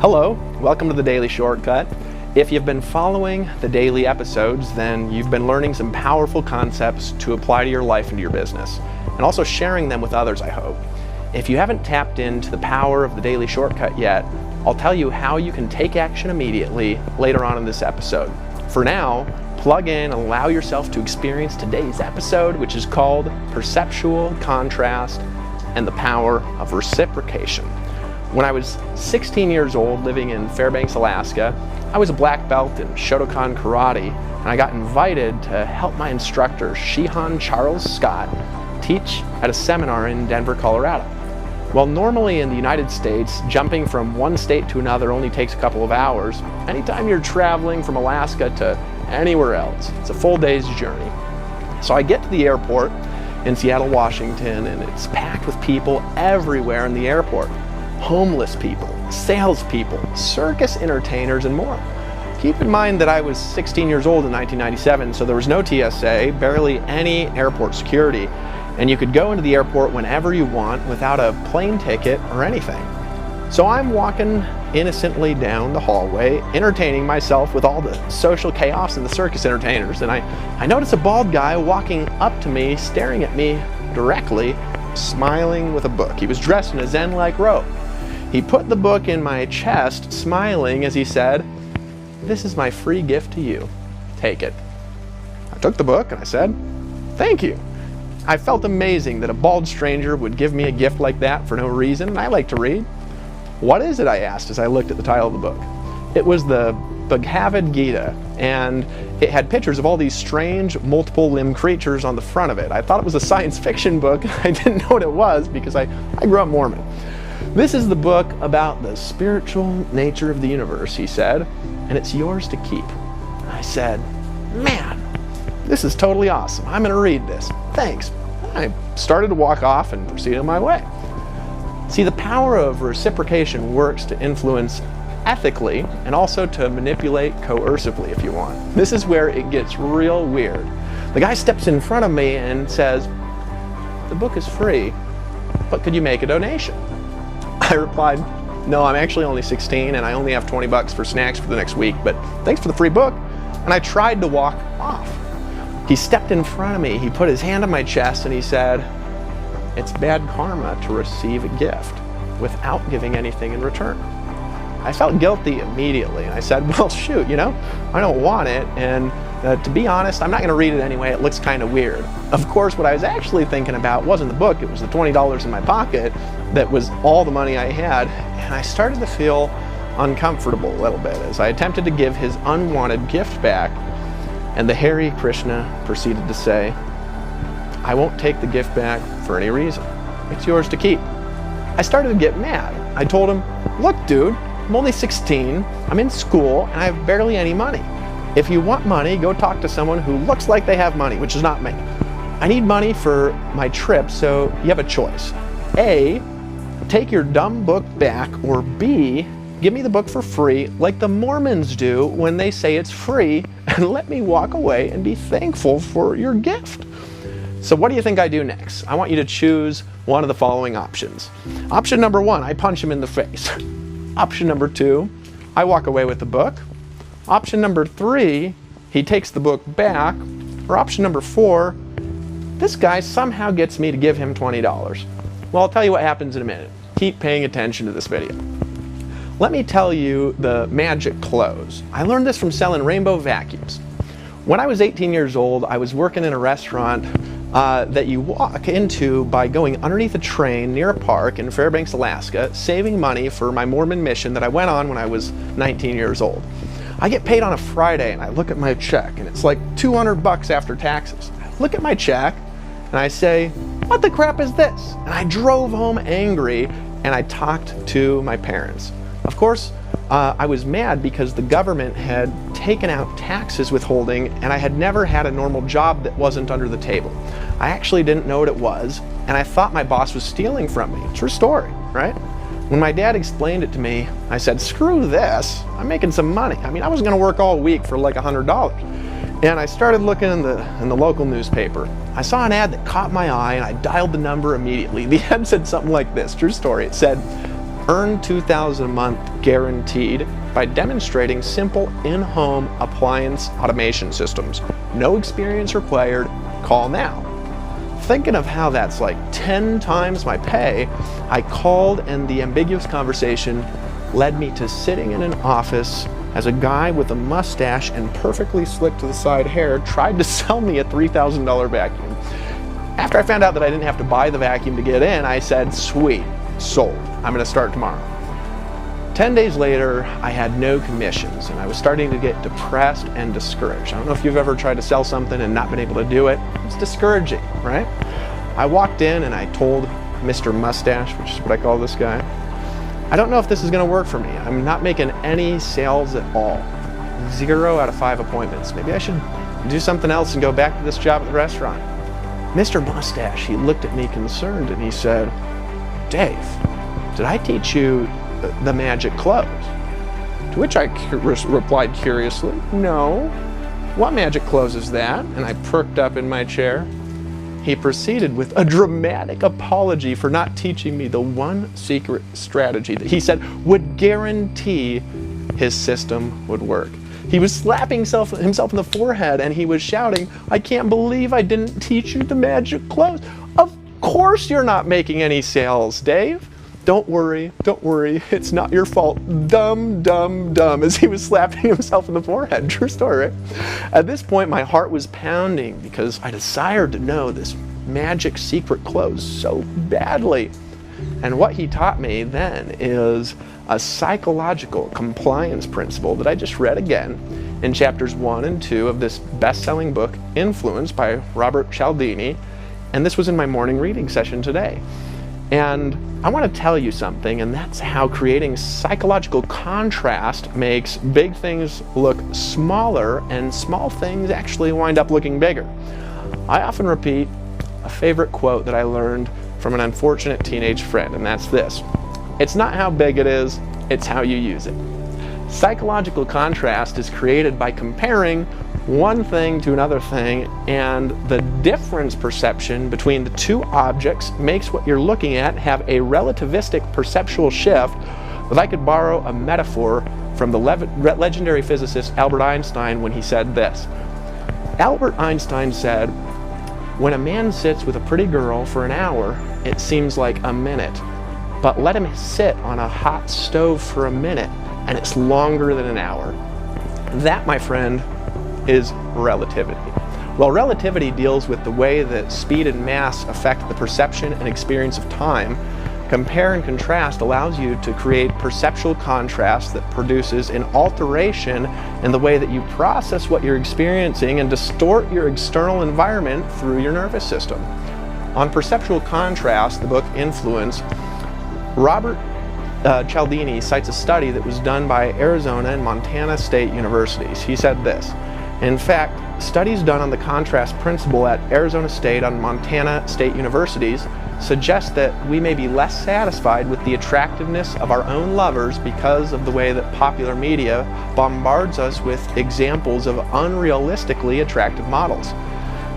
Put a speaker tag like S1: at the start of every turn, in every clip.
S1: Hello, welcome to the Daily Shortcut. If you've been following the daily episodes, then you've been learning some powerful concepts to apply to your life and to your business, and also sharing them with others, I hope. If you haven't tapped into the power of the Daily Shortcut yet, I'll tell you how you can take action immediately later on in this episode. For now, plug in and allow yourself to experience today's episode, which is called Perceptual Contrast and the Power of Reciprocation. When I was 16 years old, living in Fairbanks, Alaska, I was a black belt in Shotokan Karate, and I got invited to help my instructor, Shihan Charles Scott, teach at a seminar in Denver, Colorado. While normally in the United States, jumping from one state to another only takes a couple of hours, anytime you're traveling from Alaska to anywhere else, it's a full day's journey. So I get to the airport in Seattle, Washington, and it's packed with people everywhere in the airport. Homeless people, salespeople, circus entertainers, and more. Keep in mind that I was 16 years old in 1997, so there was no TSA, barely any airport security, and you could go into the airport whenever you want without a plane ticket or anything. So I'm walking innocently down the hallway, entertaining myself with all the social chaos and the circus entertainers, and I notice a bald guy walking up to me, staring at me directly, smiling with a book. He was dressed in a Zen-like robe. He put the book in my chest, smiling as he said, "This is my free gift to you. Take it." I took the book and I said, "Thank you." I felt amazing that a bald stranger would give me a gift like that for no reason, and I like to read. "What is it?" I asked as I looked at the title of the book. It was the Bhagavad Gita, and it had pictures of all these strange multiple-limbed creatures on the front of it. I thought it was a science fiction book. I didn't know what it was because I grew up Mormon. "This is the book about the spiritual nature of the universe," he said, "and it's yours to keep." I said, "Man, this is totally awesome. I'm going to read this. Thanks." I started to walk off and proceed on my way. See, the power of reciprocation works to influence ethically and also to manipulate coercively if you want. This is where it gets real weird. The guy steps in front of me and says, "The book is free, but could you make a donation?" I replied, "No, I'm actually only 16 and I only have 20 bucks for snacks for the next week, but thanks for the free book." And I tried to walk off. He stepped in front of me, he put his hand on my chest and he said, "It's bad karma to receive a gift without giving anything in return." I felt guilty immediately and I said, "Well, shoot, I don't want it, and to be honest, I'm not going to read it anyway. It looks kind of weird." Of course, what I was actually thinking about wasn't the book, it was the $20 in my pocket that was all the money I had, and I started to feel uncomfortable a little bit as I attempted to give his unwanted gift back, and the Hare Krishna proceeded to say, "I won't take the gift back for any reason. It's yours to keep." I started to get mad. I told him, "Look, dude, I'm only 16, I'm in school, and I have barely any money. If you want money, go talk to someone who looks like they have money," which is not me. "I need money for my trip, so you have a choice. A, take your dumb book back, or B, give me the book for free like the Mormons do when they say it's free, and let me walk away and be thankful for your gift." So what do you think I do next? I want you to choose one of the following options. Option number 1, I punch him in the face. Option number 2, I walk away with the book. Option number 3, he takes the book back. Or option number 4, this guy somehow gets me to give him $20. Well, I'll tell you what happens in a minute. Keep paying attention to this video. Let me tell you the magic close. I learned this from selling rainbow vacuums. When I was 18 years old, I was working in a restaurant that you walk into by going underneath a train near a park in Fairbanks, Alaska, saving money for my Mormon mission that I went on when I was 19 years old. I get paid on a Friday and I look at my check and it's like 200 bucks after taxes. I look at my check and I say, "What the crap is this?" And I drove home angry and I talked to my parents. Of course, I was mad because the government had taken out taxes withholding and I had never had a normal job that wasn't under the table. I actually didn't know what it was and I thought my boss was stealing from me. True story, right? When my dad explained it to me, I said, "Screw this, I'm making some money." I mean, I was gonna work all week for like $100. And I started looking in the local newspaper. I saw an ad that caught my eye and I dialed the number immediately. The ad said something like this, true story. It said, "Earn $2,000 a month guaranteed by demonstrating simple in-home appliance automation systems. No experience required. Call now. Thinking of how that's like 10 times my pay, I called, and the ambiguous conversation led me to sitting in an office as a guy with a mustache and perfectly slicked to the side hair tried to sell me a $3,000 vacuum. After I found out that I didn't have to buy the vacuum to get in, I said, sweet, sold. I'm gonna start tomorrow. 10 days later, I had no commissions, and I was starting to get depressed and discouraged. I don't know if you've ever tried to sell something and not been able to do it. It's discouraging, right? I walked in and I told Mr. Mustache, which is what I call this guy, I don't know if this is gonna work for me. I'm not making any sales at all. 0 out of 5 appointments. Maybe I should do something else and go back to this job at the restaurant. Mr. Mustache, he looked at me concerned and he said, Dave, did I teach you the magic close? To which I replied curiously, no. What magic close is that? And I perked up in my chair. He proceeded with a dramatic apology for not teaching me the one secret strategy that he said would guarantee his system would work. He was slapping himself in the forehead and he was shouting, I can't believe I didn't teach you the magic close. Of course you're not making any sales, Dave. Don't worry, it's not your fault. Dumb, dumb, dumb, as he was slapping himself in the forehead. True story, right? At this point, my heart was pounding because I desired to know this magic secret close so badly. And what he taught me then is a psychological compliance principle that I just read again in chapters 1 and 2 of this best-selling book, Influence by Robert Cialdini. And this was in my morning reading session today. And I want to tell you something, and that's how creating psychological contrast makes big things look smaller and small things actually wind up looking bigger. I often repeat a favorite quote that I learned from an unfortunate teenage friend, and that's this. It's not how big it is, it's how you use it. Psychological contrast is created by comparing one thing to another thing, and the difference perception between the two objects makes what you're looking at have a relativistic perceptual shift. If I could borrow a metaphor from the legendary physicist Albert Einstein when he said this. Albert Einstein said, when a man sits with a pretty girl for an hour, it seems like a minute. But let him sit on a hot stove for a minute, and it's longer than an hour. That, my friend, is relativity. Well, relativity deals with the way that speed and mass affect the perception and experience of time. Compare and contrast allows you to create perceptual contrast that produces an alteration in the way that you process what you're experiencing and distort your external environment through your nervous system. On perceptual contrast, the book Influence, Robert Cialdini cites a study that was done by Arizona and Montana State Universities. He said this, in fact, studies done on the contrast principle at Arizona State and Montana State Universities suggest that we may be less satisfied with the attractiveness of our own lovers because of the way that popular media bombards us with examples of unrealistically attractive models.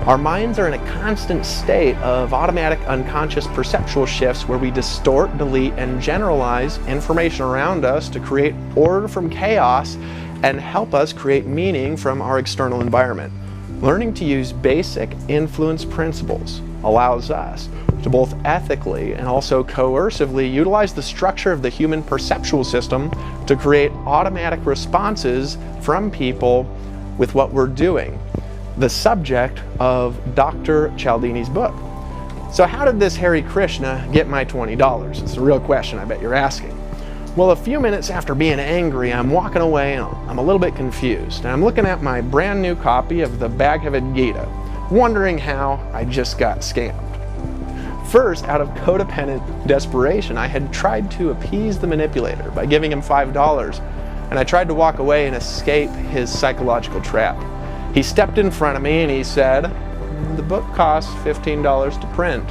S1: Our minds are in a constant state of automatic unconscious perceptual shifts where we distort, delete, and generalize information around us to create order from chaos and help us create meaning from our external environment. Learning to use basic influence principles allows us to both ethically and also coercively utilize the structure of the human perceptual system to create automatic responses from people with what we're doing. The subject of Dr. Cialdini's book. So how did this Hare Krishna get my $20? It's a real question I bet you're asking. Well, a few minutes after being angry, I'm walking away and I'm a little bit confused. And I'm looking at my brand new copy of the Bhagavad Gita, wondering how I just got scammed. First, out of codependent desperation, I had tried to appease the manipulator by giving him $5, and I tried to walk away and escape his psychological trap. He stepped in front of me and he said, the book costs $15 to print,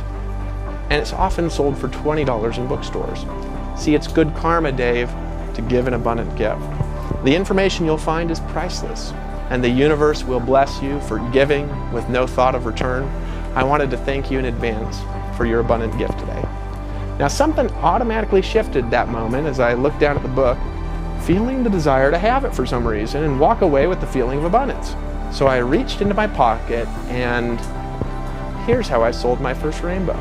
S1: and it's often sold for $20 in bookstores. See, it's good karma, Dave, to give an abundant gift. The information you'll find is priceless, and the universe will bless you for giving with no thought of return. I wanted to thank you in advance for your abundant gift today. Now, something automatically shifted that moment as I looked down at the book, feeling the desire to have it for some reason and walk away with the feeling of abundance. So I reached into my pocket, and here's how I sold my first rainbow.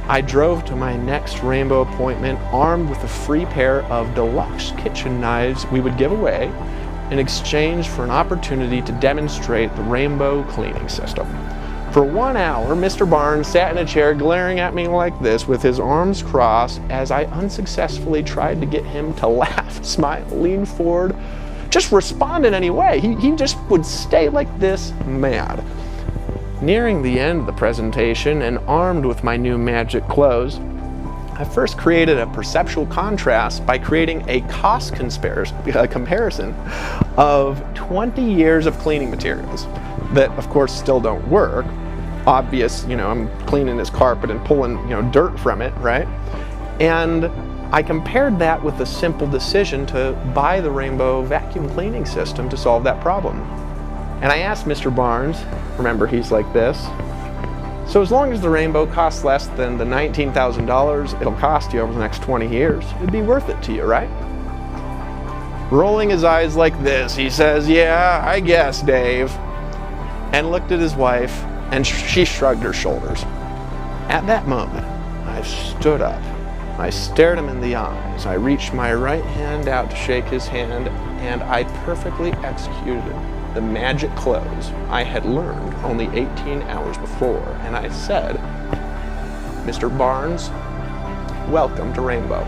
S1: I drove to my next rainbow appointment armed with a free pair of deluxe kitchen knives we would give away in exchange for an opportunity to demonstrate the rainbow cleaning system. For 1 hour, Mr. Barnes sat in a chair glaring at me like this with his arms crossed as I unsuccessfully tried to get him to laugh, smile, lean forward, just respond in any way. He just would stay like this, mad. Nearing the end of the presentation and armed with my new magic clothes, I first created a perceptual contrast by creating a cost comparison of 20 years of cleaning materials that, of course, still don't work. Obvious, I'm cleaning this carpet and pulling, dirt from it, right? And I compared that with the simple decision to buy the Rainbow vacuum cleaning system to solve that problem. And I asked Mr. Barnes, remember he's like this, so as long as the Rainbow costs less than the $19,000 it'll cost you over the next 20 years, it'd be worth it to you, right? Rolling his eyes like this, he says, "Yeah, I guess, Dave," and looked at his wife, and she shrugged her shoulders. At that moment, I stood up. I stared him in the eyes. I reached my right hand out to shake his hand, and I perfectly executed the magic close I had learned only 18 hours before, and I said, "Mr. Barnes, welcome to Rainbow."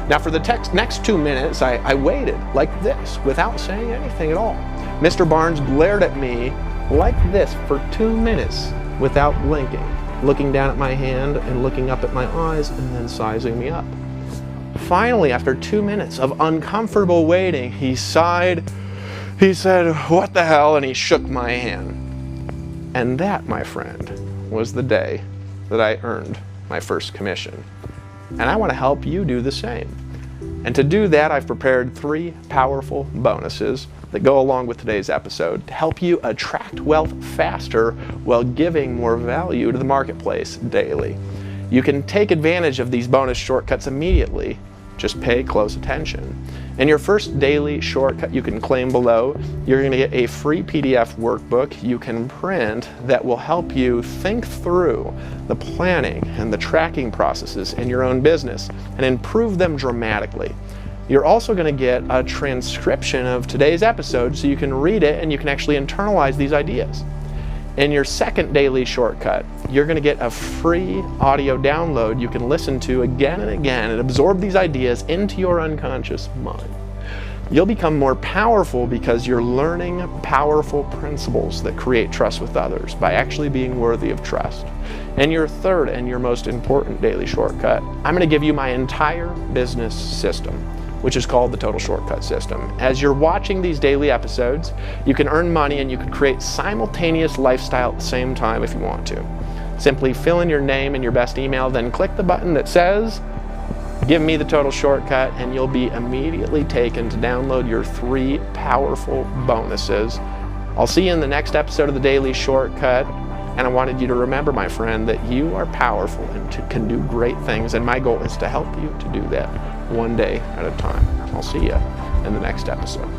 S1: Now for the next 2 minutes, I waited like this without saying anything at all. Mr. Barnes glared at me like this for 2 minutes without blinking, looking down at my hand and looking up at my eyes and then sizing me up. Finally, after 2 minutes of uncomfortable waiting, he sighed. He said, "What the hell?" and he shook my hand. And that, my friend, was the day that I earned my first commission. And I want to help you do the same. And to do that, I've prepared 3 powerful bonuses that go along with today's episode to help you attract wealth faster while giving more value to the marketplace daily. You can take advantage of these bonus shortcuts immediately. Just pay close attention. In your first daily shortcut you can claim below, you're going to get a free PDF workbook you can print that will help you think through the planning and the tracking processes in your own business and improve them dramatically. You're also going to get a transcription of today's episode so you can read it and you can actually internalize these ideas. In your second daily shortcut, you're going to get a free audio download you can listen to again and again and absorb these ideas into your unconscious mind. You'll become more powerful because you're learning powerful principles that create trust with others by actually being worthy of trust. In your third and your most important daily shortcut, I'm going to give you my entire business system, which is called the Total Shortcut System. As you're watching these daily episodes, you can earn money and you can create simultaneous lifestyle at the same time if you want to. Simply fill in your name and your best email, then click the button that says, "Give me the Total Shortcut," and you'll be immediately taken to download your 3 powerful bonuses. I'll see you in the next episode of the Daily Shortcut, and I wanted you to remember, my friend, that you are powerful and can do great things, and my goal is to help you to do that one day at a time. I'll see you in the next episode.